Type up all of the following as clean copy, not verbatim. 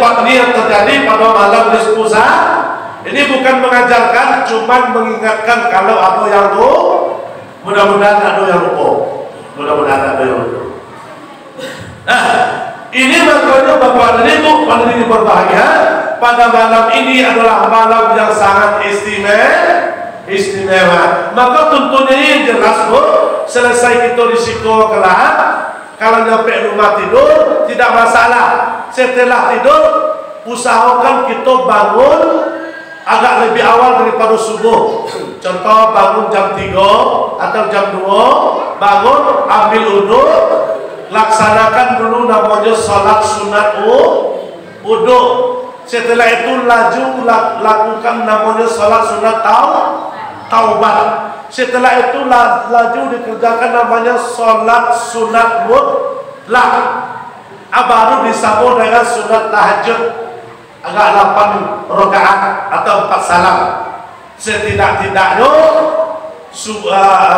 bapak ini yang terjadi pada malam nisfu sa'ah. Ini bukan mengajarkan, cuma mengingatkan kalau ada yang mudah-mudahan ada yang lupa. Mudah-mudahan ada yang lupa. Nah, ini makanya bapak dan ibu pada ini berbahagia. Pada malam ini adalah malam yang sangat istimewa. Maka tentunya ini jelas bu, selesai kita risiko kelak. Kalau nyampe rumah tidur tidak masalah. Setelah tidur usahakan kita bangun agak lebih awal daripada subuh. Contoh bangun jam 3 atau jam 2, bangun ambil wudu, laksanakan dulu namanya salat sunat wudu. Setelah itu laju lakukan namanya salat sunat taubat. Setelah itu laju dikerjakan namanya salat sunat mutlak. Baru disambung dengan sunat tahajud agak 8 rakaat atau 4 salam. Setidak-tidaknya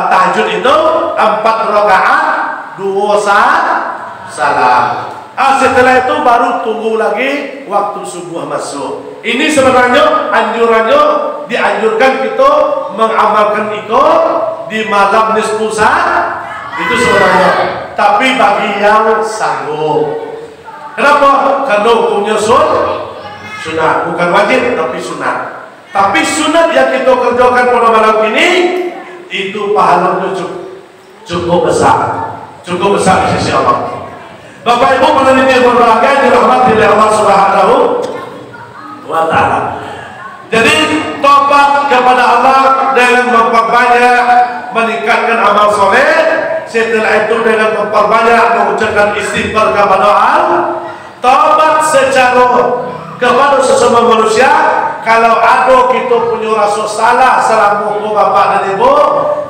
tahajud itu 4 rakaat 2 salam. Setelah itu baru tunggu lagi waktu subuh masuk. Ini sebenarnya anjurannya dianjurkan kita mengamalkan itu di malam nisfu sa'ah itu sebenarnya. Tapi bagi yang sanggup. Kenapa? Karena hukumnya sunat, bukan wajib tapi sunat. Tapi sunat yang kita kerjakan pada malam ini itu pahalanya cukup besar di sisi Allah. Bapak Ibu peneliti yang berbahagia dirahmati oleh Allah Subhanahu wa Ta'ala. Jadi tobat kepada Allah dengan memperbanyak meningkatkan amal soleh. Setelah itu dengan memperbanyak mengucapkan istighfar kepada Allah. Tobat secara kepada sesama manusia. Kalau ada kita punya rasa salah selama bapak dan ibu,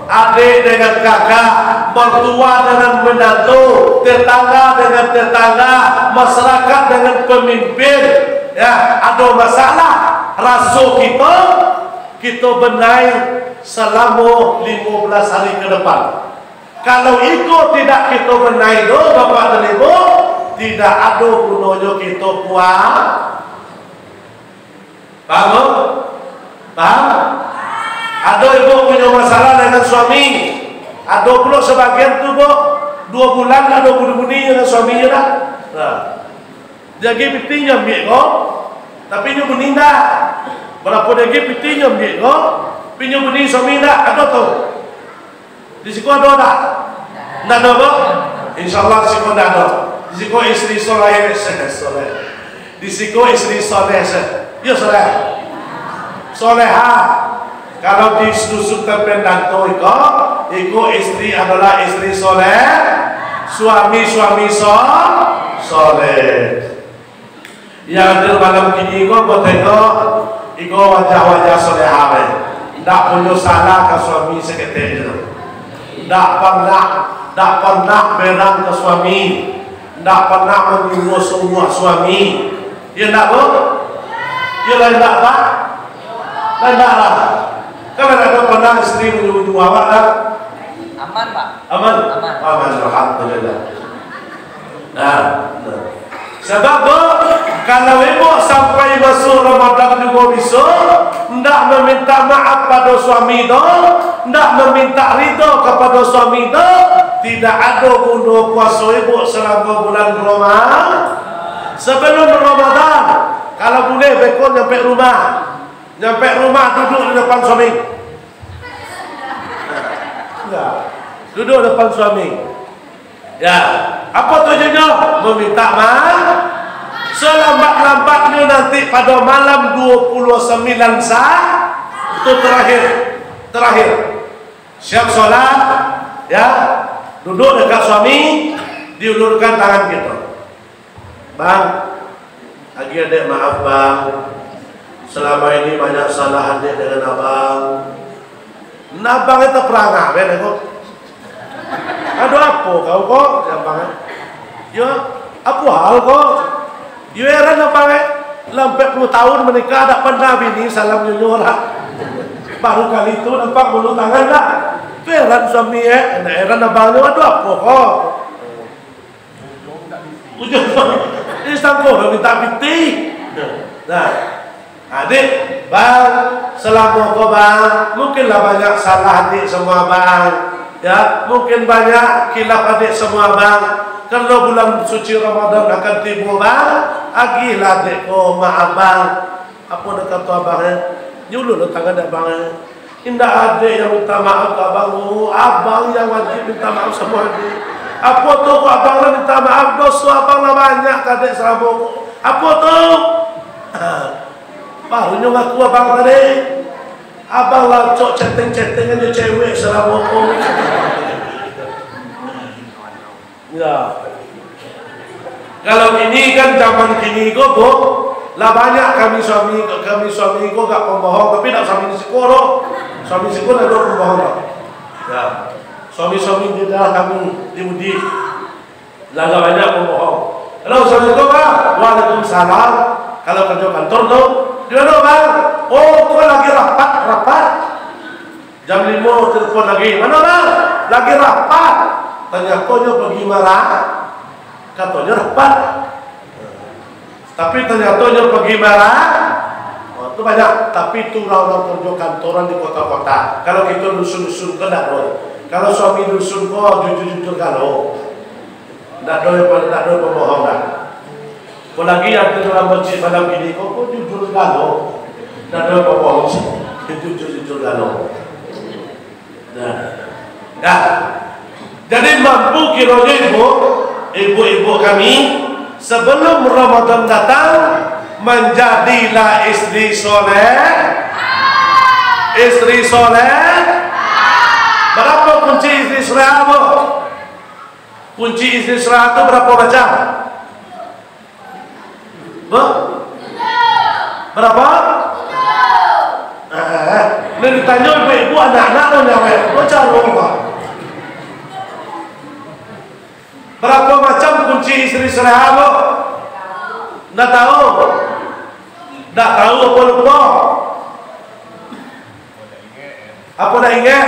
adik dengan kakak, mertua dengan menantu, tetangga dengan tetangga, masyarakat dengan pemimpin, ya ada masalah rasa kita benahi selama 15 hari ke depan. Kalau ikut tidak kita benahi do bapak dan ibu, tidak ada gunanya kita puas. Paham? Ada ibu punya masalah dengan suami, ada pula sebagian tu bu 2 bulan ada bunyi dengan suaminya dah. Jadi pitinya ambil kau, tapi dia bunyi dah. Berapa lagi pitinya ambil kau, pinjam bunyi suami dah. Ada tu? Di situ ada tak? Tidak ada bu? InsyaAllah situ tidak ada. Di situ istri soleh. Di situ istri soleh. Ya soleha. Kalau disusuk terpendanto iko istri adalah istri soleh, suami soleh. Yang di malam kini iko wajah soleha. Tak punya salah ke suami seketika. Tak pernah berang ke suami. Tak pernah menyuruh semua suami. Ya tak bu? Ya lain tak pak? Lain tak lah. Kan ada pernah istri menyuruh awak tak? Aman pak? Aman? Aman, alhamdulillah. Nah. Sebab bu, kalau ibu sampai masuk Ramadan juga bisa, tidak meminta maaf pada suami itu, tidak meminta ridho kepada suami itu, tidak ada guna puasa ibu selama bulan Ramadan. Sebelum Ramadan, kalau boleh bekon nyampe rumah duduk di depan suami. Enggak, duduk depan suami. Ya, apa tujuannya? Meminta maaf. Selambat-lambatnya nanti pada malam 29 sa'ah itu terakhir. Siap sholat, ya, duduk dekat suami, diulurkan tangan kita. Bang, lagi adik maaf bang, selama ini banyak salah adik dengan abang. Nah abang itu perangah, kok. Aduh apa kau kok, abang? Ya, apa hal kok? Ya heran abang, lampai 10 tahun menikah tak pernah bini salam nyunyur. Baru kali itu nampak bulu tangan tak. Heran suami heran abang, aduh apa kok? Ujung ini sanggup minta piti. Nah, adik, bang, selama kau bang, mungkinlah banyak salah adik semua bang, ya, mungkin banyak kilaf adik semua bang. Kalau bulan suci Ramadan akan tiba bang, agilah adik kau maaf bang. Apa nak kata abangnya? Nyuluh lo tangan abangnya. Indah adik yang minta maaf ke abang, abang yang wajib minta maaf sama adik. Apa tu kau abang minta maaf, dosa abang lah banyak adik selama. Apa tu? Barunya ngaku abang tadi. Abang lah cok chatting-chatting dengan cewek selama kau. Ya. Kalau kini kan zaman kini kok lah banyak kami suami kok gak pembohong, tapi tak suami sikoro. Suami sikoro ada pembohong tak? Ya. Suami kita kami dimudi lah gak banyak pembohong. Kalau suami kok bang, waalaikumsalam. Kalau kerja kantor tu, dia tu bang. Oh, kau lagi rapat. Jam 5 telepon lagi. Mana bang? Lagi rapat. Tanya kau pergi marah. Katanya rapat. Tapi ternyata pergi marah. Oh, itu banyak. Tapi itu orang kerja kantoran di kota-kota. Kalau kita dusun-dusun ke tak ada. Kalau suami dusun kau jujur-jujur kalau. Tak ada pembohong tak. Kau lagi yang di dalam masjid malam ini kau jujur kalau. Tak ada pembohong. Jujur kalau. Nah. Jadi mampu kiranya ibu-ibu kami sebelum Ramadan datang menjadilah istri soleh. Istri soleh. Berapa kunci istri soleh apa? Kunci istri soleh itu berapa macam? Berapa? Ini ditanya ibu-ibu anak-anak macam apa? Berapa macam kunci istri soleh apa? Tak tahu? Tak tahu apa lupa? Apa dah ingat?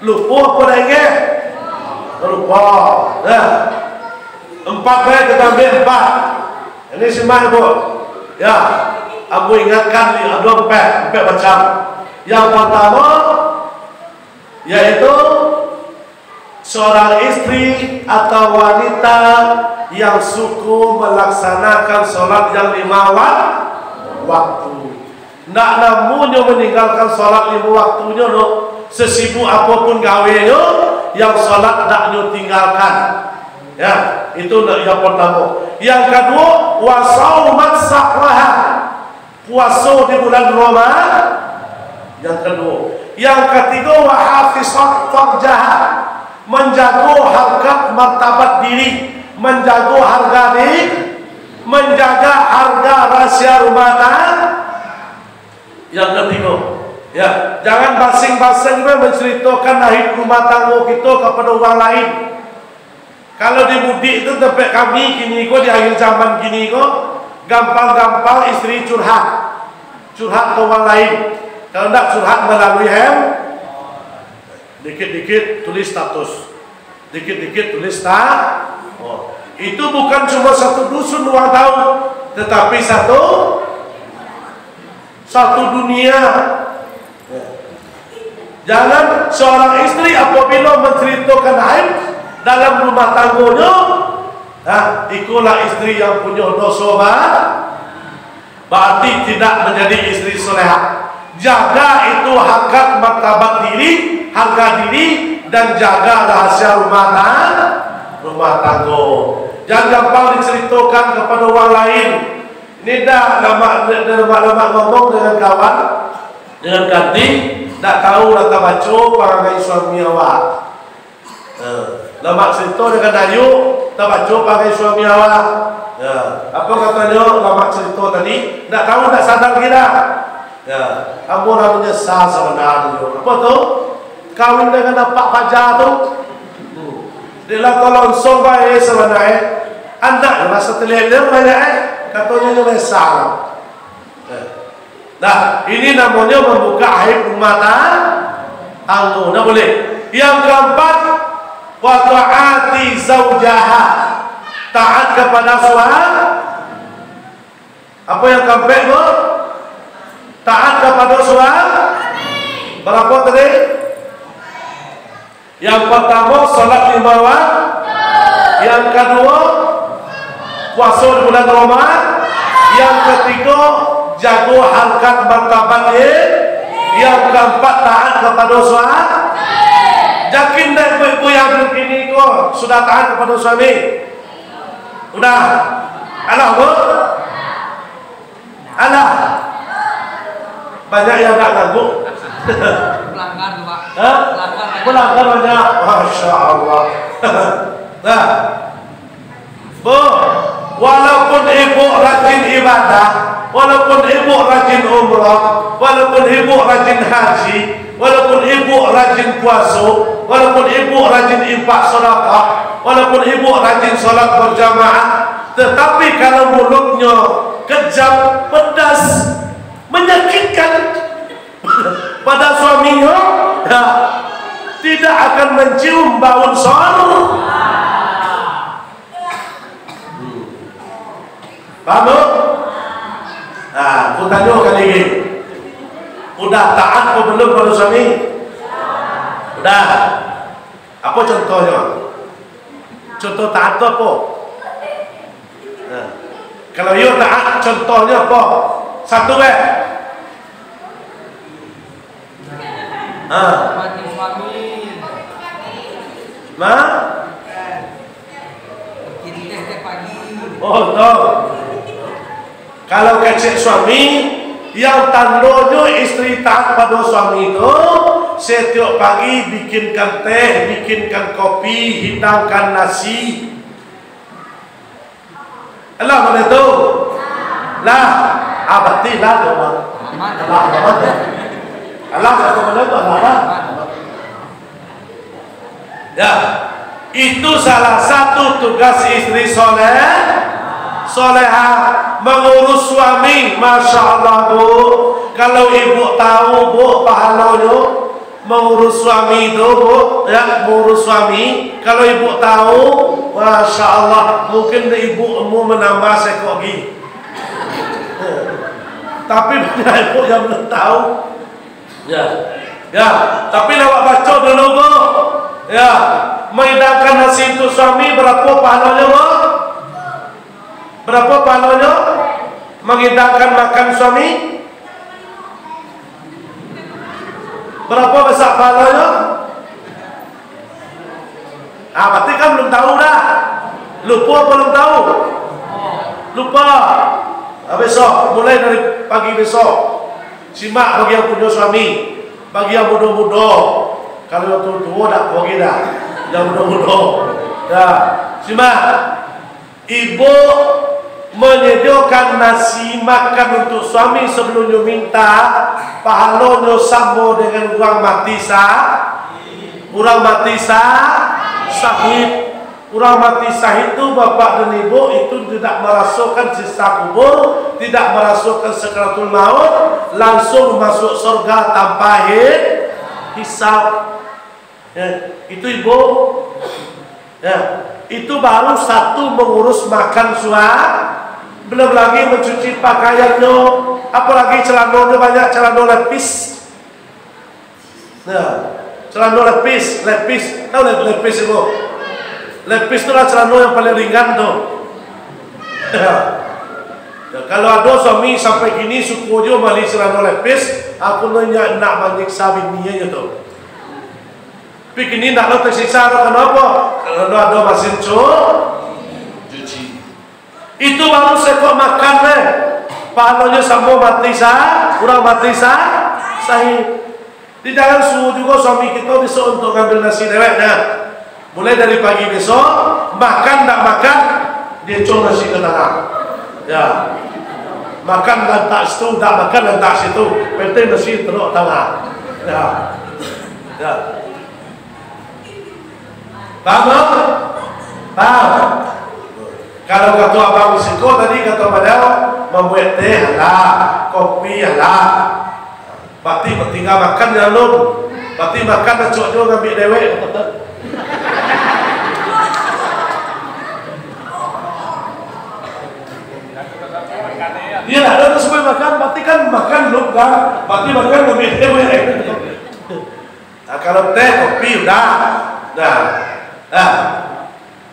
Lupa apa dah ingat? Lupa. Nah, 4 kita ambil 4. Ini simak ibu. Ya, aku ingatkan ada 4 macam. Yang pertama yaitu seorang istri atau wanita yang suku melaksanakan sholat yang 5 waktu. Nak namunnya meninggalkan sholat 5 waktunya no, sesibuk apapun gawenya, yang sholat naknya tinggalkan. Ya, itu yang pertama. Yang kedua, wasaumat sakraha, puasa di bulan Ramadan. Yang kedua. Yang ketiga, wahafizat farjaha, menjaga harkat martabat diri, menjaga harga diri, menjaga harga rahasia rumah tangga. Yang ketiga, ya, jangan basing-basing menceritakan aib rumah tangga kita kepada orang lain. Kalau di mudik itu tempat kami kini kok di akhir zaman kini kok gampang-gampang istri curhat ke orang lain. Kalau tidak curhat melalui dikit-dikit tulis status, dikit-dikit tulis oh. Itu bukan cuma satu dusun orang tahu, tetapi satu dunia. Jangan seorang istri apabila menceritakan aib dalam rumah tangganya, ikulah istri yang punya dosa, berarti tidak menjadi istri solehah. Jaga itu harkat martabat diri, harga diri, dan jaga rahasia rumah tangga. Jangan gampang diceritakan kepada orang lain. Ini dah lama ngomong dengan kawan, dengan kantin, tak tahu nak baca parangai suami awak. Lama cerita dengan Dayu, tak baca parangai suami awak. Apa katanya lama cerita tadi? Tak tahu, tak sadar kita. Ya, kamu orang menyesal sebenarnya. Apa tu? Kawin dengan Pak Fajar tu. Dia lah kalau sobai sebenarnya. Anak rasa terlelem banyak. Katanya menyesal. Nah, ini namanya membuka aib rumah tangga. Nah, boleh. Yang keempat, wa ta'ati zaujaha, taat kepada Apa yang kampek bu? Taat kepada suami. Berapa tadi? Yang pertama salat 5 waktu. Yang kedua puasa di bulan Ramadan. Yang ketiga jaga harkat martabat dia. Yang keempat taat kepada suami. Yakin dah ibu-ibu yang begini kok sudah taat kepada suami? Udah? Alah bu? Alah? Banyak yang tak ngaku. Pelanggan Pak. Hah? Pelanggan banyak. Masya Allah. Nah, bu, walaupun ibu rajin ibadah, walaupun ibu rajin umrah, walaupun ibu rajin haji, walaupun ibu rajin puasa, walaupun ibu rajin infak sedekah, walaupun ibu rajin salat berjamaah, tetapi kalau mulutnya kejam, pedas, menyakitkan pada suaminya, ya, tidak akan mencium bau surga. Paham? Nah, aku tanya kali ini, udah taat atau belum pada suami? Udah. Apa contohnya? Contoh taat itu apa? Nah, kalau you taat, contohnya apa? Satu Mati suami. Kiri setiap pagi. Oh, tahu. Kalau kecil suami, yang tandanya istri taat pada suami itu setiap pagi bikinkan teh, bikinkan kopi, hidangkan nasi. Allah mana tu? Lah, abati lah tu bang. Allah satu mana tu Allah. Ya, itu salah satu tugas istri soleha mengurus suami. Masya Allah bu, kalau ibu tahu bu pahalanya mengurus suami itu bu, ya mengurus suami. Kalau ibu tahu, Masya Allah, mungkin ibumu menambah sekok gigi. Tapi banyak ibu yang belum tahu. Ya, ya. Tapi lawak baca dulu bu. Ya, menghidangkan nasi untuk suami berapa pahalanya bu? Berapa pahalanya? Menghidangkan makan suami? Berapa besar pahalanya? Berarti kan belum tahu dah. Lupa apa belum tahu? Lupa. Besok, mulai dari pagi besok, simak bagi yang punya suami, bagi yang muda-muda. Kalau yang tua-tua tak pergi dah. Yang muda-muda. Dah. Simak. Ibu menyediakan nasi makan untuk suami sebelumnya minta pahalanya sama dengan orang mati sahid. Orang mati sahid itu bapak dan ibu itu tidak merasakan sisa kubur, tidak merasakan sakaratul maut, langsung masuk surga tanpa hisab. Ya, itu ibu. Ya, itu baru satu mengurus makan suami. Belum lagi mencuci pakaiannya, apalagi celananya banyak, celana lepis. Nah, celana lepis, tahu lepis ibu? Lepis itu lah celana yang paling ringan tuh. Ya, kalau ada suami sampai gini suku dia beli celana lepis, aku nanya nak menyiksa bininya tu. Tapi gini nak lo tersiksa, kenapa? Kalau ada mesin cuci. Itu baru sekok makan deh. Pahalanya sama mati kurang mati sahih. Di jangan suruh juga suami kita besok untuk ngambil nasi deweknya. Mulai dari pagi besok, makan tak makan, dia cong nasi ke tangan. Ya, makan lantak situ, tak makan lantak situ. Penting nasi teruk tangan. Ya, ya. Paham? Kalau kata abang risiko tadi kata padahal membuat teh lah, kopi lah. Berarti tinggal makan ya lu. Berarti makan dan cuak-cuak ngambil dewek. Iya. kan makan belum kan? Berarti makan lebih teh. Nah, kalau teh kopi udah. Nah,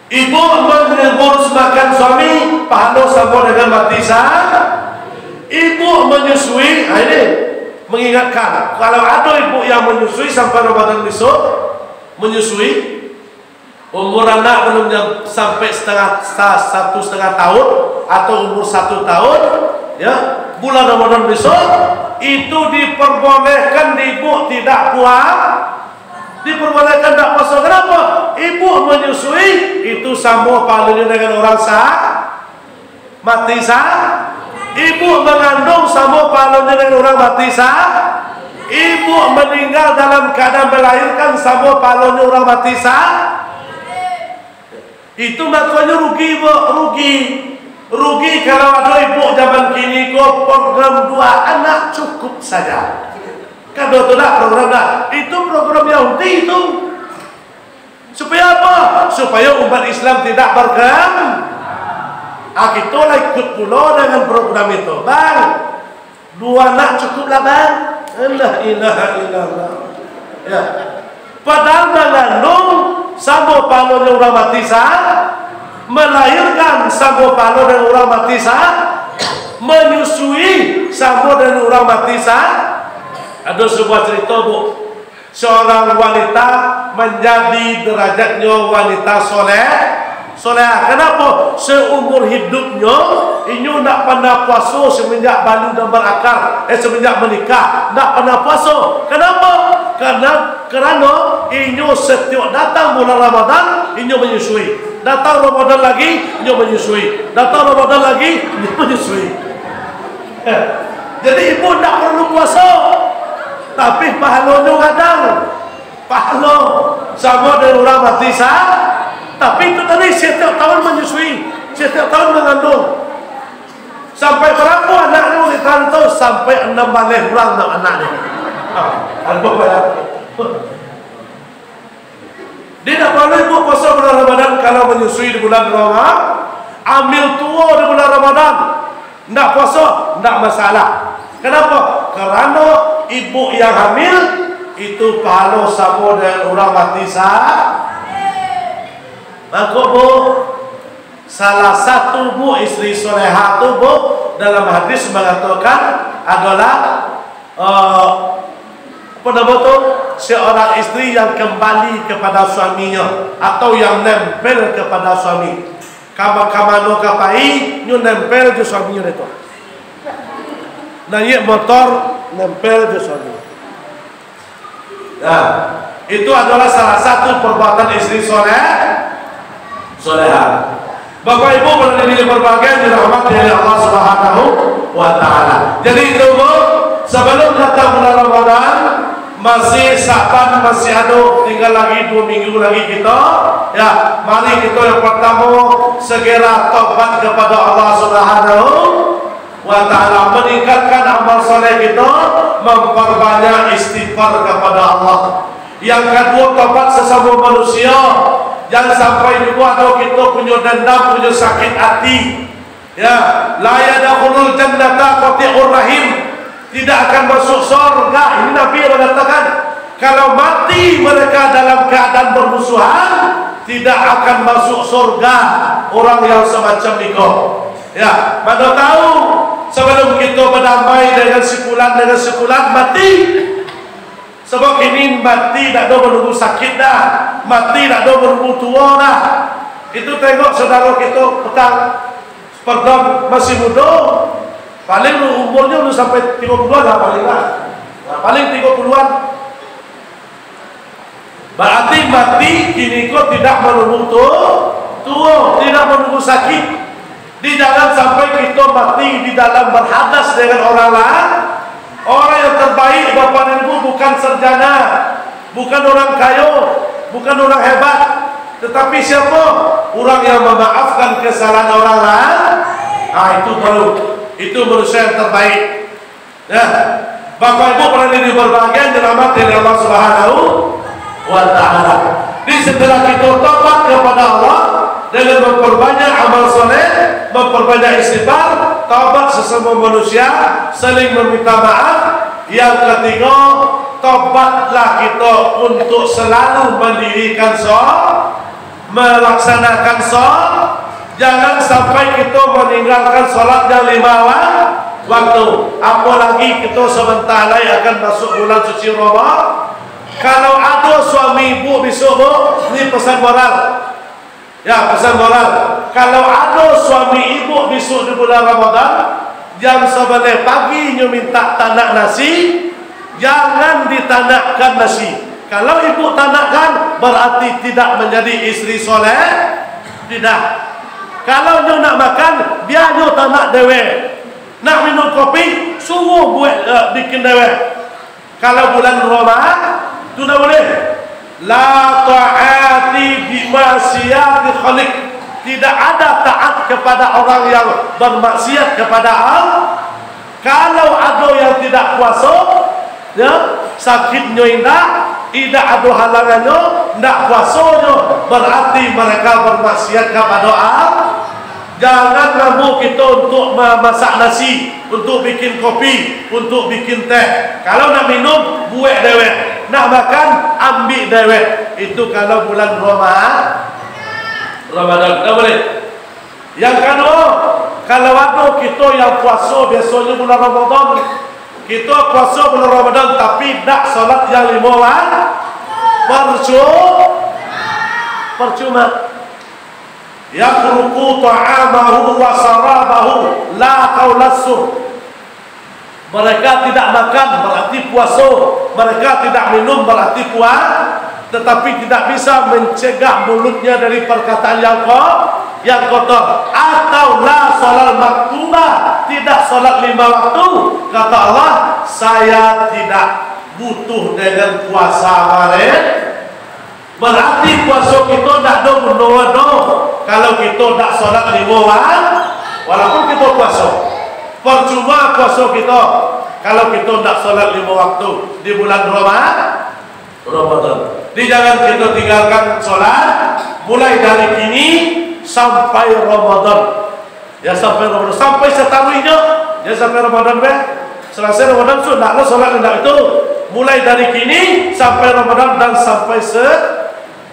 ibu mengurus makan suami, pahala sama dengan mati Ibu menyusui, ini mengingatkan kalau ada ibu yang menyusui sampai Ramadan besok, menyusui umur anak belum sampai 1,5 tahun atau umur 1 tahun, ya bulan Ramadan besok itu diperbolehkan ibu tidak diperbolehkan tidak puasa. Kenapa? Ibu menyusui itu sama pahalanya dengan orang mati Ibu mengandung sama pahalanya dengan orang mati Ibu meninggal dalam keadaan melahirkan sama pahalanya orang mati Itu makanya rugi, Bu. Rugi kalau ada ibu zaman kini kok program 2 anak cukup saja. Kalau itu program itu program Yahudi itu. Supaya apa? Supaya umat Islam tidak berkembang. Kita lah ikut pula dengan program itu. Bang, 2 anak cukuplah bang. La ilaha illallah. Ya. Padahal mengandung sama pahalanya orang mati melahirkan sama pahalanya orang mati menyusui sama dengan orang mati Ada sebuah cerita, Bu. Seorang wanita menjadi derajatnya wanita soleh. Kenapa? Seumur hidupnya ini tak pernah puasa semenjak balu dan berakar, semenjak menikah tak pernah puasa. Kenapa? Kerana ini setiap datang bulan Ramadan ini menyusui. Datang Ramadan lagi ini menyusui. Datang Ramadan lagi ini menyusui. Jadi ibu tak perlu puasa, tapi pahalanya kadang pahala sama dengan orang mati tapi itu tadi setiap tahun menyusui, setiap tahun mengandung. Sampai berapa anaknya ditantau? Sampai 6 bulan anaknya. Dia tak perlu ibu puasa bulan Ramadan kalau menyusui di bulan Ramadan. Ambil tua di bulan Ramadan, tidak puasa, tidak masalah. Kenapa? Kerana ibu yang hamil itu pahala sama dengan orang mati Maka Bu, salah satu Bu istri soleha itu Bu dalam hadis mengatakan adalah seorang istri yang kembali kepada suaminya atau yang nempel kepada suami. Kamano kapai nyu nempel ke suaminya itu. Naik motor nempel ke suami. Nah, itu adalah salah satu perbuatan istri soleha. Bapak Ibu berdiri berbagai dirahmati oleh Allah Subhanahu wa taala. Jadi itu Bu, sebelum datang bulan Ramadan masih Sa'ban, masih ada tinggal lagi 2 minggu lagi kita. Ya, mari kita yang pertama segera taubat kepada Allah Subhanahu wa taala, meningkatkan amal soleh kita, memperbanyak istighfar kepada Allah. Yang kedua, taubat sesama manusia. Jangan sampai juga ada kita punya dendam, punya sakit hati. Ya, la yadkhulul jannata qati'ur rahim. Tidak akan masuk surga. Ini Nabi mengatakan, kalau mati mereka dalam keadaan bermusuhan, tidak akan masuk surga orang yang semacam itu. Ya, mana tahu sebelum kita berdamai dengan sebulan mati. Sebab ini mati tak ada menunggu sakit dah, mati tak ada menunggu tua dah. Itu tengok saudara kita petang perdam masih muda, paling umurnya sudah sampai 30-an lah paling lah. Nah, paling 30-an. Berarti mati kini kau tidak menunggu tua, tidak menunggu sakit. Di dalam sampai kita mati di dalam berhadas dengan orang lain. Orang yang terbaik Bapak dan Ibu bukan sarjana, bukan orang kaya, bukan orang hebat, tetapi siapa? Orang yang memaafkan kesalahan orang lain. Itu manusia yang terbaik. Ya, Bapak Ibu pernah di berbagai dirahmati oleh Allah Subhanahu wa taala. Di setelah kita tobat kepada Allah dengan memperbanyak amal soleh, memperbanyak istighfar, taubat sesama manusia, saling meminta maaf. Yang ketiga, taubatlah kita untuk selalu mendirikan sholat, melaksanakan sholat. Jangan sampai kita meninggalkan sholat yang 5 waktu. Apalagi kita sebentar lagi akan masuk bulan suci Ramadan. Kalau ada suami ibu besok, bu, ini pesan moral. Ya, pesan moral. Kalau ada suami ibu besok di bulan Ramadan, jam 11 pagi nyu minta tanak nasi, jangan ditanakkan nasi. Kalau ibu tanakkan, berarti tidak menjadi istri soleh. Tidak. Kalau nyu nak makan, biar nyu tanak dewe. Nak minum kopi, suruh buat bikin dewe. Kalau bulan Ramadan, itu tidak boleh. La ta'ati bimasiyati khaliq. Tidak ada taat kepada orang yang bermaksiat kepada Allah. Kalau ada yang tidak puasa, ya, sakitnya tidak ada halangannya, tidak puasanya, berarti mereka bermaksiat kepada Allah. Jangan mampu kita untuk memasak nasi, untuk bikin kopi, untuk bikin teh. Kalau nak minum, buat dewek. Nak makan, ambil dewek. Itu kalau bulan Ramadan. Tak boleh. Yang kedua, kalau ada kita yang puasa biasanya bulan Ramadan, kita puasa bulan Ramadan tapi tak solat yang 5 waktu, percuma. Yaqruqu ta'amahu wa sarabahu la qawlassur. Mereka tidak makan berarti puasa, mereka tidak minum berarti puasa, tetapi tidak bisa mencegah mulutnya dari perkataan yang kotor. Atau la salat maktubah, tidak salat 5 waktu. Kata Allah, saya tidak butuh dengan puasa mereka. Berarti puasa kita tak ada benda-benda. Kalau kita tak solat 5 waktu, walaupun kita puasa, percuma puasa kita kalau kita tak solat 5 waktu di bulan Ramadan. Jadi jangan kita tinggalkan solat mulai dari kini sampai Ramadan. Ya sampai Ramadan, sampai setahunnya. Ya sampai Ramadan selesai Ramadan sudah lo solat hendak itu. Mulai dari kini sampai Ramadan dan sampai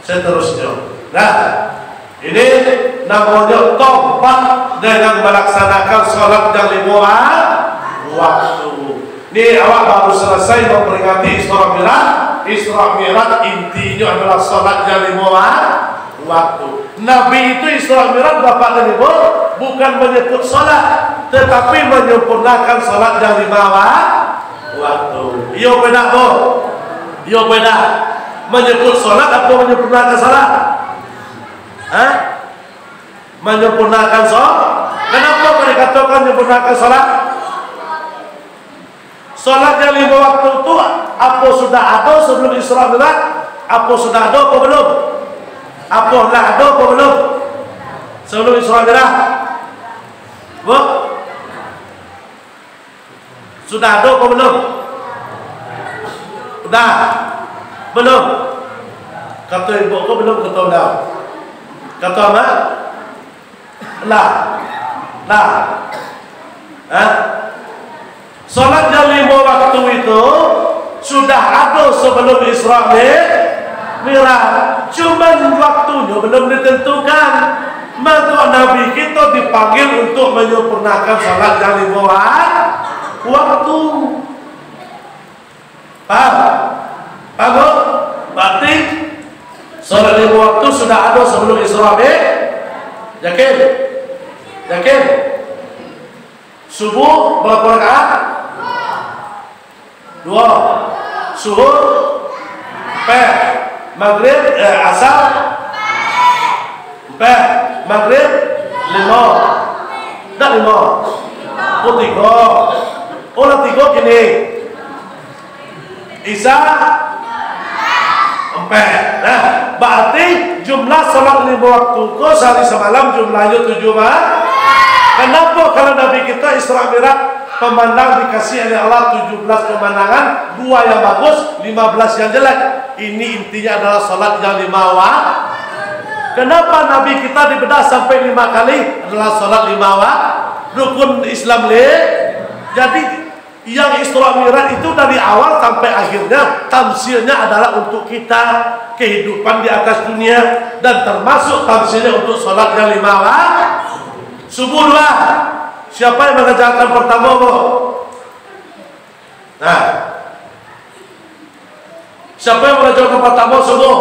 seterusnya. Nah, ini namanya taubat dengan melaksanakan sholat yang 5 waktu. Ini awak baru selesai memperingati Isra Mi'raj. Isra Mi'raj intinya adalah sholat yang 5 waktu. Nabi itu Isra Mi'raj Bapak dan Ibu bukan menyebut sholat, tetapi menyempurnakan sholat yang 5 waktu. Iya beda bu. Iya beda. Menyebut sholat atau menyempurnakan sholat? Hah? Menyempurnakan sholat? Kenapa dikatakan menyempurnakan sholat? Sholat yang 5 waktu itu apa sudah ada sebelum Isra Mi'raj? Apa sudah ada apa belum? Apa lah ada apa belum? Sebelum Isra Mi'raj? Bu? Sudah ada apa belum? Sudah? Belum? Kata ibu kau belum kata dah. Kata apa? Lah. Salat yang 5 waktu itu sudah ada sebelum Isra Mi'raj. Cuman waktunya belum ditentukan. Maka Nabi kita dipanggil untuk menyempurnakan salat yang 5 waktu. Paham? Paham? Berarti salat 5 waktu sudah ada sebelum Isra Mi'raj. Yakin? Subuh berapa rakaat? 2. Zuhur 4. Maghrib asar 4. Maghrib 5. Tak 5. Oh 3. Oh 3 gini. Isya 4. Nah, berarti jumlah salat 5 waktu ko sehari semalam jumlahnya 7 Kenapa kalau Nabi kita Isra Mi'raj pemandang dikasih oleh Allah 17 pemandangan, 2 yang bagus, 15 yang jelek. Ini intinya adalah salat yang 5 waktu. Kenapa Nabi kita dibedah sampai 5 kali adalah salat 5 rukun Islam Jadi yang Isra Mi'raj itu dari awal sampai akhirnya tamsilnya adalah untuk kita kehidupan di atas dunia, dan termasuk tamsilnya untuk sholat yang 5 waktu. Subuh 2. Siapa yang mengerjakan pertama, Bu? Nah, siapa yang mengerjakan pertama subuh?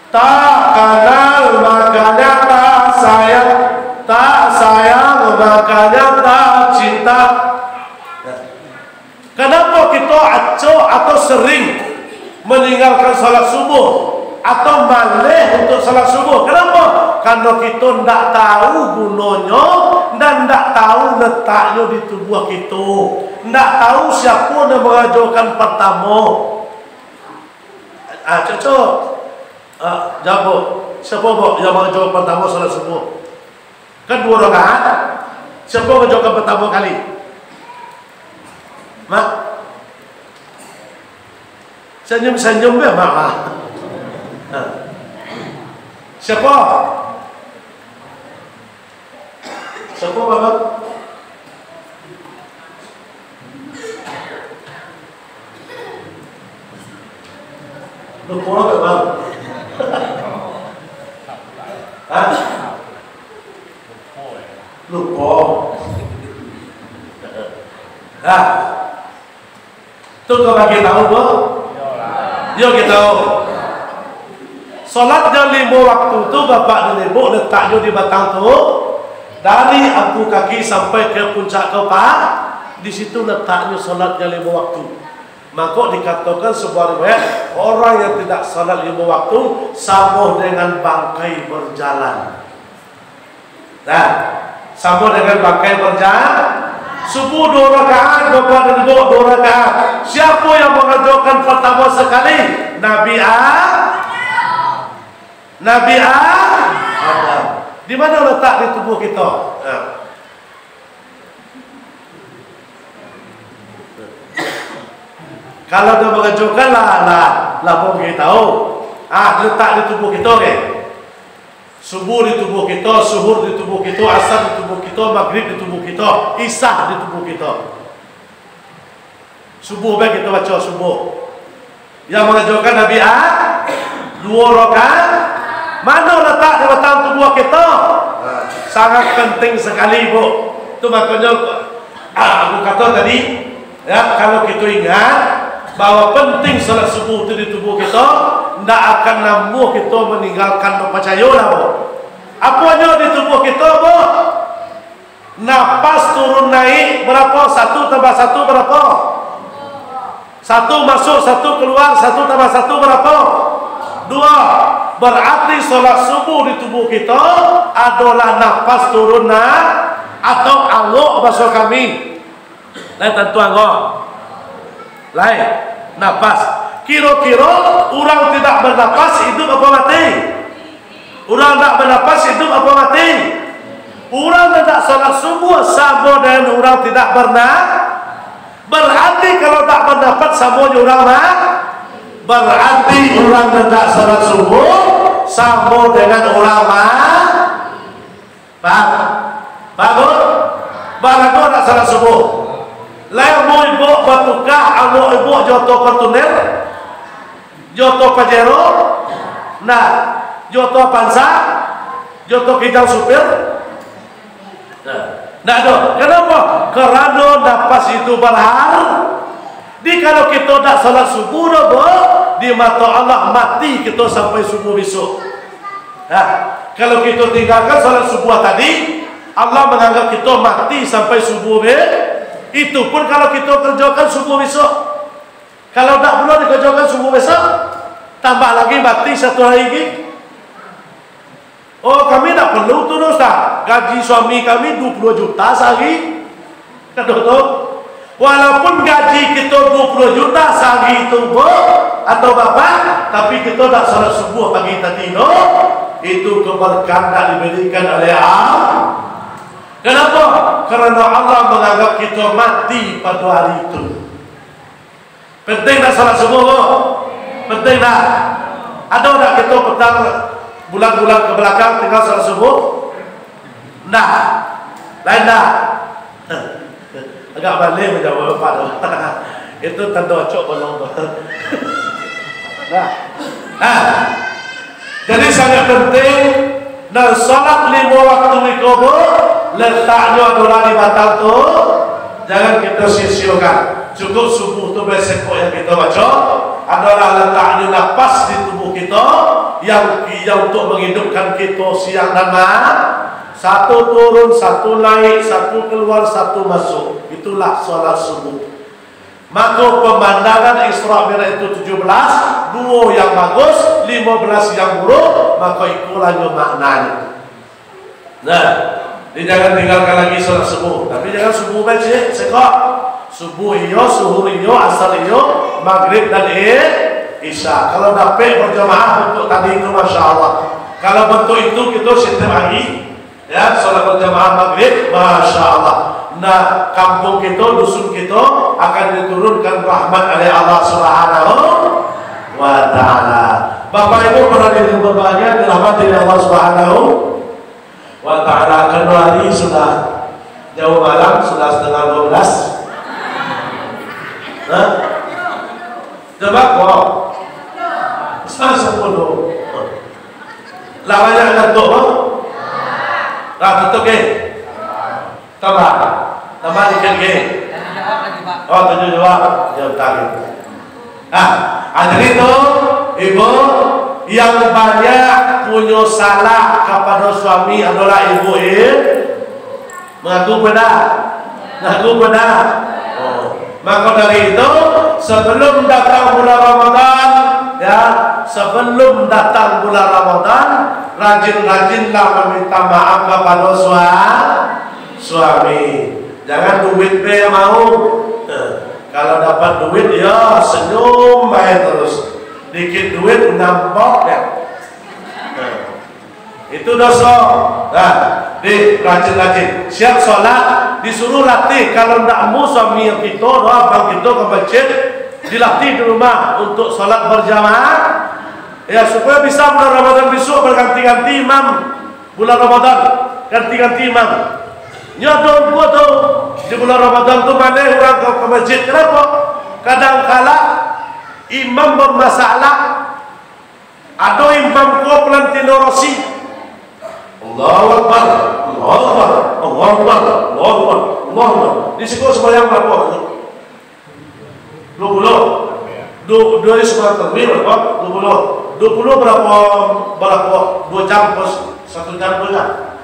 Tak kenal makanya tak sayang, tak sayang makanya tak cinta. Kenapa kita acuh atau sering meninggalkan salat subuh atau malih untuk salat subuh? Kenapa? Karena kita tidak tahu gunanya dan tidak tahu letaknya di tubuh kita, tidak tahu siapa yang mengajukan pertama. Cocok. Jawab, siapa yang mengajukan pertama salat subuh? Kan 2 rakaat. Siapa mengajukan pertama kali? Mak? Senyum-senyum ya, Mak. Siapa? Siapa, Bapak? Lupa apa, Bang? Hah? Lupa. Nah, itu kau bagi tahu, Bu? Yo kita tahu. Salat jam 5 waktu itu Bapak dan Ibu letaknya di batang tu, dari abu kaki sampai ke puncak kepala. Di situ letaknya salat jam 5 waktu. Maka dikatakan sebuah riwayat, orang yang tidak salat 5 waktu sama dengan bangkai berjalan. Nah, sama dengan bangkai berjalan. Subuh 2 rakaat, Bapak dan Ibu 2 rakaat. Siapa yang mengajukan pertama sekali? Nabi Adam. Di mana letak di tubuh kita? Kalau dia mengajukan lah mau tahu. Letak di tubuh kita, okay? Subuh di tubuh kita, zuhur di tubuh kita, asar di tubuh kita, maghrib di tubuh kita, isya di tubuh kita. Subuh baik kita baca subuh. Yang mengajukan Nabi 2 rakaat. Mana letak di batang tubuh kita? Sangat penting sekali, Bu. Itu makanya aku kata tadi, ya, kalau kita ingat bahwa penting salat subuh itu di tubuh kita, tidak akan namuh kita meninggalkan percaya lah, Bu. Apanya di tubuh kita, Bu? Napas turun naik berapa? 1 tambah 1 berapa? 1 masuk, 1 keluar, 1 tambah 1 berapa? 2. Berarti salat subuh di tubuh kita adalah napas turun atau angok bahasa kami. Lain tentu angok. Lain napas. Kira-kira orang tidak bernapas hidup apa mati? Orang tak bernapas hidup apa mati? Orang tidak salat subuh sama dengan orang tidak berarti kalau tak bernapas sama orang berarti orang tidak salat subuh sama dengan orang bagus tak salat subuh. Lain mau ibu batukah, amo ibu joto partunel, joto pajero, nah joto pansa, joto kijang supir. Nah, kenapa? Karena napas itu berhal. Di kalau kita tak salat subuh, di mata Allah mati kita sampai subuh besok. Nah, kalau kita tinggalkan salat subuh tadi, Allah menganggap kita mati sampai subuh itu pun kalau kita kerjakan subuh besok. Kalau tak perlu dikerjakan subuh besok, tambah lagi mati 1 hari lagi. Oh, kami tak perlu tu, Ustaz. Gaji suami kami 20 juta sehari. Betul. Walaupun gaji kita 20 juta sehari itu, Bu atau Bapak, tapi kita tak salat subuh pagi tadi, no? Itu keberkahan tak diberikan oleh Allah. Kenapa? Karena Allah menganggap kita mati pada hari itu. Penting tak salat subuh, Bu? Penting tak? Ada tak kita petang bulan-bulan ke belakang tinggal salat subuh? Nah, lain dah. Agak balik menjawab Pak tu. Itu tanda cok bolong tu. Nah, jadi sangat penting. Dan salat 5 waktu di kubur letaknya adalah di batal tu. Jangan kita sia-siakan. Cukup subuh tu besok yang kita baca adalah letaknya nafas di tubuh kita yang untuk menghidupkan kita siang dan malam. Satu turun, satu naik, satu keluar, satu masuk. Itulah salat subuh. Maka pemandangan Isra Mi'raj itu 17, 2 yang bagus, 15 yang buruk, maka itulah maknanya. Nah, ini jangan tinggalkan lagi salat subuh. Tapi jangan subuh baca sekok. Subuh iyo, suhur iyo, asar iyo, maghrib dan isya. Kalau dapat berjamaah untuk tadi itu Masya Allah. Kalau bentuk itu kita setiap hari, ya, salat berjamaah maghrib, Masya Allah. Nah, kampung kita, dusun kita akan diturunkan rahmat oleh Allah Subhanahu wa Ta'ala. Bapak Ibu para yang berbahagia dirahmati oleh Allah Subhanahu wa Ta'ala. Karena hari sudah jauh malam, sudah setengah 12. Nah, coba kok setengah 10. Lawannya ngantuk kok? Nah, tutup ke? Tambah dikit ke? Oh, tujuh jawab. Jawab tadi. Jadi itu ibu yang banyak punya salah kepada suami adalah ibu mengaku benar. Maka dari itu sebelum datang bulan Ramadan, ya, sebelum datang bulan Ramadan, rajin-rajinlah meminta maaf kepada suami. Jangan duit be mau. Kalau dapat duit ya senyum baik terus. Dikit duit nambah ya. Itu dosa. Nah, rajin-rajin. Siap sholat, disuruh latih. Kalau tidak mau suami kita, abang kita ke masjid, dilatih di rumah untuk sholat berjamaah. Ya, supaya bisa bulan Ramadan besok berganti-ganti imam. Bulan Ramadan ganti-ganti imam. Nyata gua tu di bulan Ramadan tu mana orang ke masjid. Kenapa? Kadang-kala imam bermasalah. Ada imam kau pelantino rosi. Allahu Akbar, Allahu Akbar, Allahu Akbar, Allahu Akbar, Allahu Akbar. Di sekolah sembahyang berapa? 20. Dua di sekolah takbir berapa? 20. 20 berapa? 2 jam plus 1 jam 2 jam.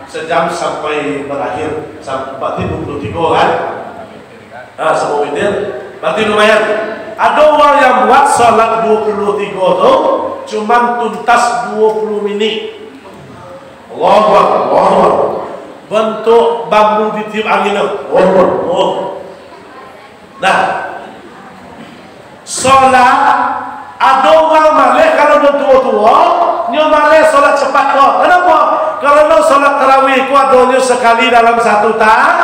Sejam sampai berakhir berarti 23 kan? Semua witir berarti lumayan. Ada orang yang buat salat 23 tu cuma tuntas 20 menit. Allahu Akbar, Allahu Akbar. Bentuk bambu ditiup angin. Nah, salat ada orang malih kalau dah tua-tua, dia malih salat cepat kok. Kenapa? Kalau salat tarawih ku adanya sekali dalam 1 tahun.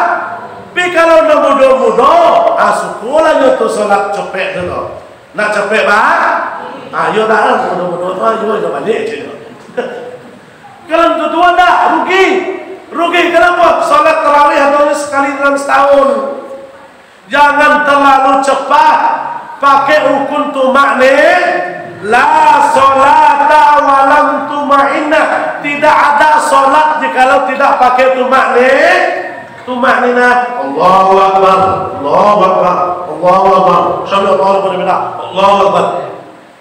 Tapi kalau nak muda-muda, syukurlah dia tu salat cepet dulu. Nak cepet bah? Yo dah muda-muda tu yo balik je. Kalau tua-tua dah rugi. Rugi kenapa? Salat tarawih adanya sekali dalam setahun. Jangan terlalu cepat. Pakai rukun tumakni. La solata walam tumainah. Tidak ada solat jikalau tidak pakai tumaknina. Allahu Akbar, Allahu Akbar, Allahu Akbar. Sami Allahu liman hamidah. Allahu Akbar.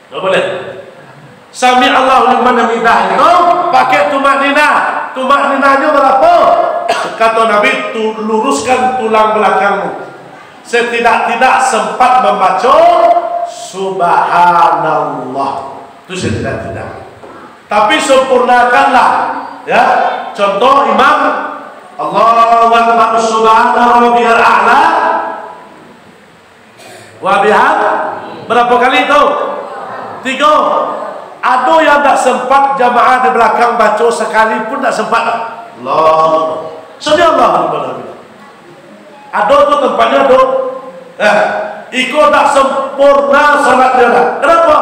Tak boleh. Sami Allahu liman hamidah itu pakai tumaknina. Tumakninanya berapa? Kata Nabi, luruskan tulang belakangmu. Setidak-tidak sempat membaca Subhanallah. Itu setidak-tidak. Tapi sempurnakanlah, ya. Contoh imam Allahu Akbar Subhana Rabbiyal A'la wa bihamd. Berapa kali itu? 3. Ada yang tak sempat jamaah di belakang baca sekali pun tak sempat. Allah. Subhanallah. Ada tu tempatnya ada. Ikut tak sempurna salat dia. Kenapa?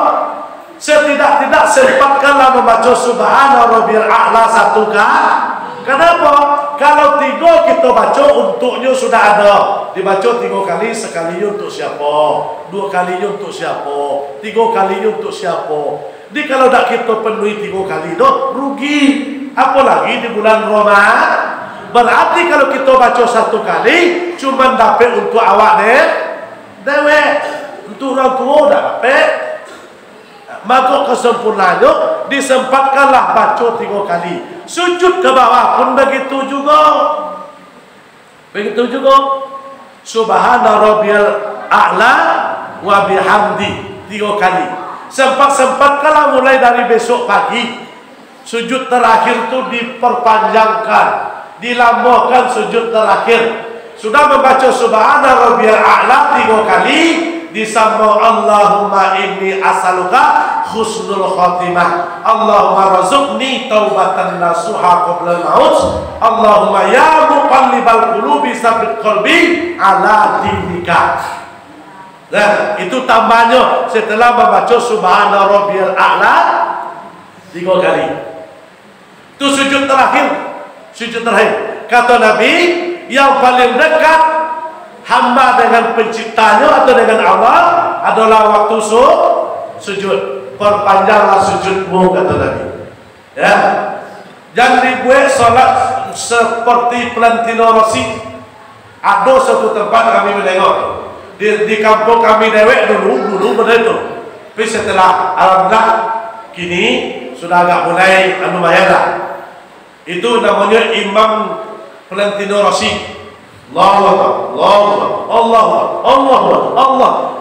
Setidak-tidak sempatkanlah membaca Subhana Rabbiyal A'la 1 kali. Kenapa? Kalau 3 kita baca untuknya sudah ada. Dibaca 3 kali, sekali untuk siapa? 2 kali untuk siapa? 3 kali untuk siapa? Jadi kalau tak kita penuhi 3 kali dah rugi. Apalagi di bulan Ramadan. Berarti kalau kita baca 1 kali cuma dapat untuk awak dewek. Untuk orang tua dah dapat. Maka kesempurnaannya disempatkanlah baca 3 kali. Sujud ke bawah pun begitu juga. Begitu juga. Subhana Rabbiyal A'la wa bihamdi 3 kali. Sempat-sempatkanlah mulai dari besok pagi. Sujud terakhir itu diperpanjangkan, dilambahkan sujud terakhir. Sudah membaca Subhana Rabbiyal A'la 3 kali, disambung Allahumma inni as'aluka husnul khatimah, Allahumma razuqni taubatan nasuha qabla al-maut, Allahumma ya muqallibal qulubi tsabbit qalbi ala dinika. Nah, itu tambahnya setelah membaca Subhana Rabbiyal A'la 3 kali. Itu sujud terakhir. Sujud terakhir. Kata Nabi, yang paling dekat hamba dengan penciptanya atau dengan Allah adalah waktu sujud. Perpanjanglah sujudmu, kata Nabi. Ya, jangan dibuat solat seperti Valentino Rossi. Ada satu tempat kami menengok di kampung kami dewek dulu begitu. Tapi setelah alhamdulillah kini sudah agak mulai lumayan lah. Itu namanya Imam Valentino Rossi. Allah.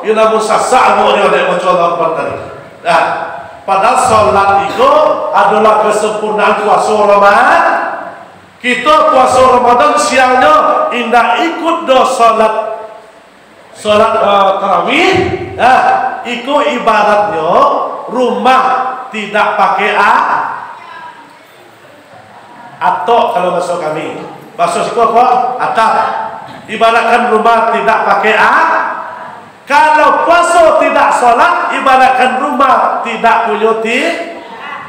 Ini namun sasa mau dia baca Allah tadi. Nah, pada solat itu adalah kesempurnaan puasa Ramadan. Kita puasa Ramadan siangnya indah ikut do solat tarawih. Nah, itu ibaratnya rumah tidak pakai atau kalau masuk kami bahasa siku apa? Atap. Ibaratkan rumah tidak pakai kalau puasa tidak solat, ibaratkan rumah tidak punya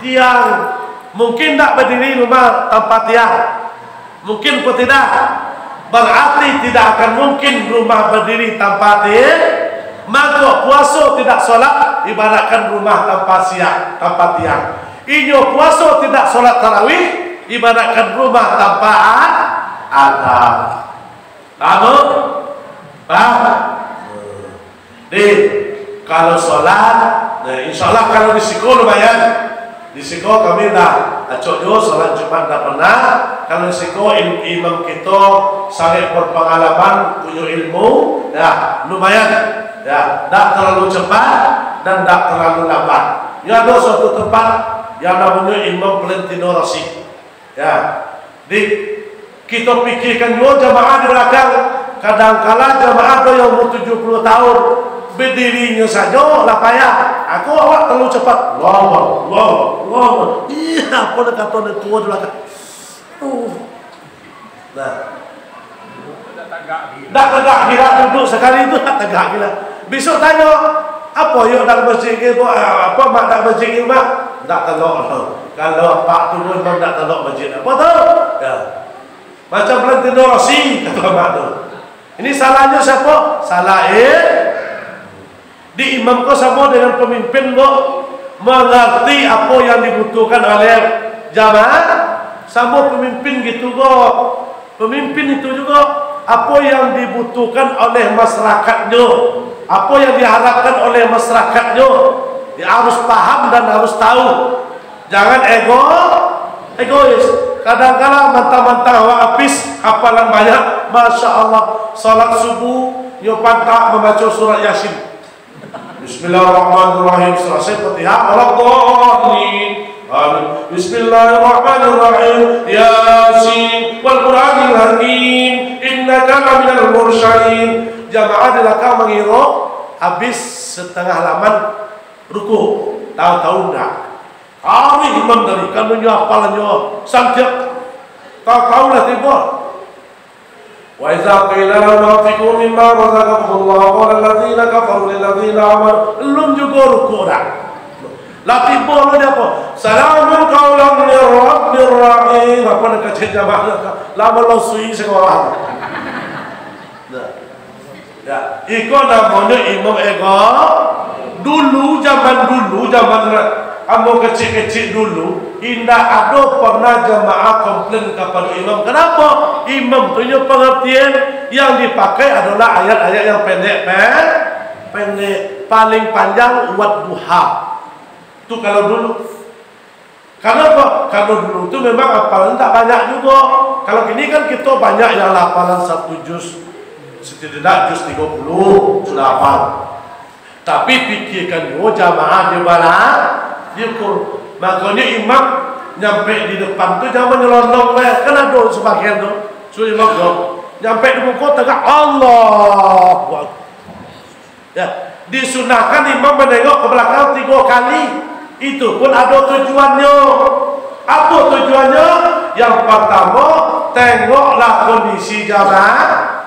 tiang. Mungkin tak berdiri rumah tanpa tiang. Mungkin pun tidak. Berarti tidak akan mungkin rumah berdiri tanpa tiang. Maka puasa tidak solat, ibaratkan rumah tanpa tiang. Inyo puasa tidak solat tarawih, ibaratkan rumah tanpa atap. Paham? Kalau sholat, nah insya Allah kalau di Siko lumayan. Di Siko kami dah acok jo sholat Jumat dah pernah. Kalau di Siko imam kita sangat berpengalaman, punya ilmu, ya lumayan. Ya, tak terlalu cepat dan tak terlalu lambat. Ya ada suatu tempat yang namanya Imam Valentino Rossi. Ya, kita pikirkan juga jamaah di belakang. Kadang-kala jamaah ada yang umur 70 tahun. Berdirinya saja lah payah. Aku awak terlalu cepat. Wow. Iya, apa nak kata dia tua di belakang. Nah, dah tegak gila duduk sekali itu dah tegak gila. Besok tanya apa yuk nak masjid ke apa mak nak masjid ke mak? Tak telok. Kalau pak turun mak nak telok masjid apa tu? Ya. Macam Valentino Rossi kata mak tu. Ini salahnya siapa? Salah di imam kau sama dengan pemimpin kau mengerti apa yang dibutuhkan oleh jamaah. Sama pemimpin gitu kau. Pemimpin itu juga apa yang dibutuhkan oleh masyarakatnya, apa yang diharapkan oleh masyarakatnya. Dia harus paham dan harus tahu. Jangan egois. Kadang-kadang mentah-mentah awak habis hafalan banyak, masya Allah. Salat subuh nyopan tak membaca surat Yasin. Bismillahirrahmanirrahim. Selesai Fatihah. Al-Dhalin. Bismillahirrahmanirrahim. Yasin wal Qur'anil Hakim. Innaka laminal mursalin. Jamaah dilakang mengira habis setengah halaman ruku. Tahu-tahu enggak. Kami imam dari kanunya hafalannya santiak. Tahu-tahu lah tiba. Wa idza qila lahum anfiqu mimma razaqakumullah qala alladziina kafaru lil ladziina amanu. Belum juga ruku dah. Lah tiba lu dia apa? Salamun qaulan min rabbir rahim. Apa nak kecil jamaah? Lama lo sui sekolah. Nah. Ya, iko namanya imam ego. Dulu zaman ambo kecil-kecil dulu, indah ada pernah jamaah komplain kepada imam. Kenapa? Imam punya pengertian yang dipakai adalah ayat-ayat yang pendek. Paling panjang wat duha. Itu kalau dulu. Kenapa? Kalau dulu itu memang hafalan tak banyak juga. Kalau kini kan kita banyak yang hafalan 1 juz, setidaknya juz 30 sudah hafal. Tapi pikirkan yo jamaah di mana diukur. Makanya imam nyampe di depan tu jangan nyelonong weh. Kan ada sebagian tu. So imam tu nyampe di muka tengah Allah. Ya, disunahkan imam menengok ke belakang 3 kali. Itu pun ada tujuannya. Apa tujuannya? Yang pertama, tengoklah kondisi jamaah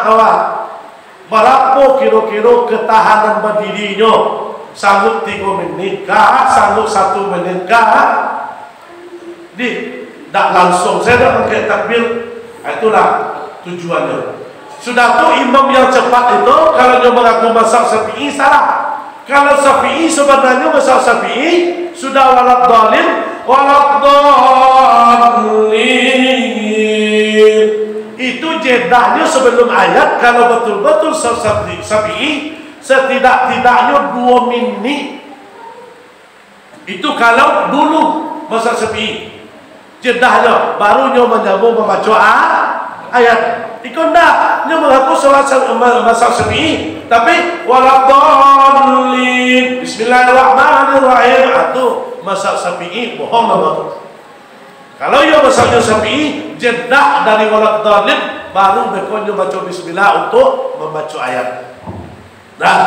awak. Berapa kira-kira ketahanan berdirinya? Sanggup 3 menit kah? Sanggup 1 menit kah? Tak langsung saya dah angkat takbir. Itulah tujuannya. Sudah tu imam yang cepat itu kalau dia mengaku mazhab Syafi'i salah. Kalau Syafi'i sebenarnya mazhab Syafi'i sudah walad dhalin. Itu jedahnya sebelum ayat. Kalau betul-betul Syafi'i setidak-tidaknya 2 menit. Itu kalau dulu masa Syafi'i. Jedahnya barunya menyambung membaca ayat. Ikut dah, dia mengaku salat masa Syafi'i, tapi waladhdallin. Bismillahirrahmanirrahim. Itu masa Syafi'i bohong nama tu. Kalau ia masanya Syafi'i, jedah dari waladhdallin baru bekonnya baca bismillah untuk membaca ayat. Nah,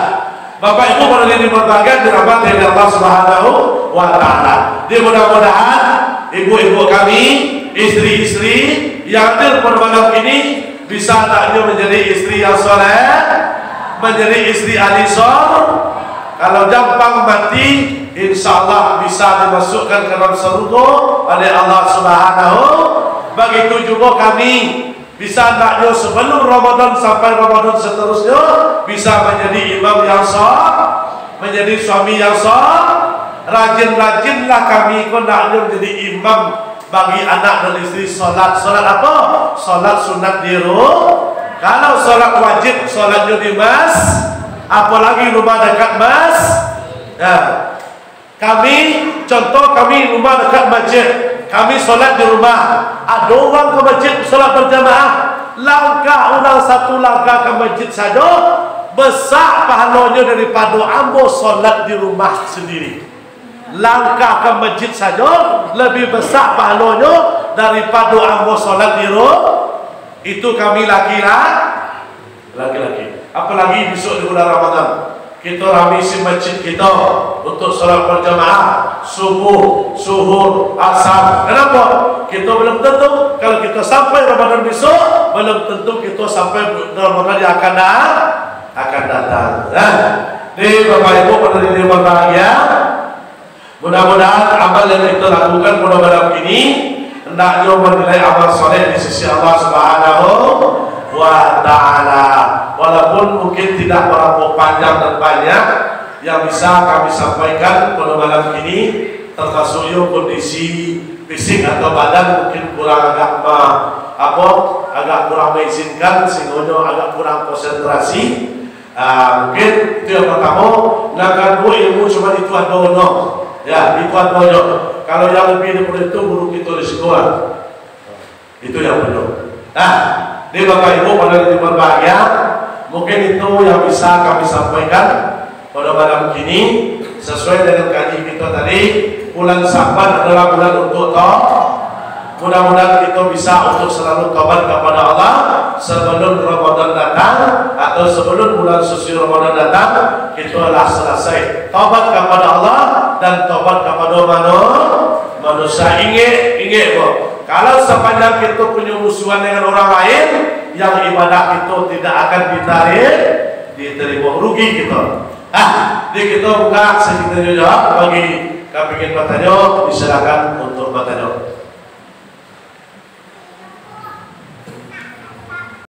Bapak Ibu pada ini berbagai dirahmati oleh Allah Subhanahu wa taala. Di mudah-mudahan ibu-ibu kami, istri-istri yang hadir pada malam ini bisa taknya menjadi istri yang soleh, menjadi istri ahli surga. Kalau gampang mati, insyaallah bisa dimasukkan ke dalam surga oleh Allah Subhanahu. Begitu juga kami bisa taknya sebelum Ramadan sampai Ramadan seterusnya bisa menjadi imam yang sah, menjadi suami yang sah. Rajin-rajinlah kami hendaknya menjadi imam bagi anak dan istri solat. Solat apa? Solat sunat di rumah. Kalau solat wajib, solatnya di mas. Apalagi rumah dekat mas. Nah, kami contoh kami rumah dekat masjid. Kami solat di rumah. Ada orang ke masjid solat berjamaah. Langkah orang satu langkah ke masjid saja besar pahalanya daripada ambo solat di rumah sendiri. Langkah ke masjid saja lebih besar pahalanya daripada ambo solat di rumah. Itu kami laki-laki. Apalagi besok di bulan Ramadan kita ramisi masjid kita untuk solat berjamaah subuh, zuhur, asar. Kenapa? Kita belum tentu kalau kita sampai Ramadan besok, belum tentu kita sampai Ramadan yang akan datang. Nah, di Bapak Ibu pada ini berbahagia. Mudah-mudahan amal yang kita lakukan pada malam ini hendaknya menilai amal soleh di sisi Allah Subhanahu wa taala. Walaupun mungkin tidak berapa panjang dan banyak yang bisa kami sampaikan pada malam ini, termasuk kondisi fisik atau badan mungkin kurang agak kurang mengizinkan sehingga agak kurang konsentrasi. Mungkin itu yang pertama. Nah, kedua ilmu cuma itu ada. Ya, itu adanya. Kalau yang lebih daripada itu guru kita di sekolah. Itu yang benar. Nah, ini Bapak Ibu pada ini berbahagia. Mungkin itu yang bisa kami sampaikan pada malam ini. Sesuai dengan kaji kita tadi, bulan Sya'ban adalah bulan untuk taubat. Mudah-mudahan kita bisa untuk selalu taubat kepada Allah sebelum Ramadan datang atau sebelum bulan suci Ramadan datang. Kita telah selesai taubat kepada Allah dan taubat kepada manusia. Ingat kalau sepanjang kita punya musuhan dengan orang lain, yang ibadah itu tidak akan diterima, rugi kita. Jadi kita buka sedikit jawab bagi kepingin bertanya, disilakan untuk bertanya.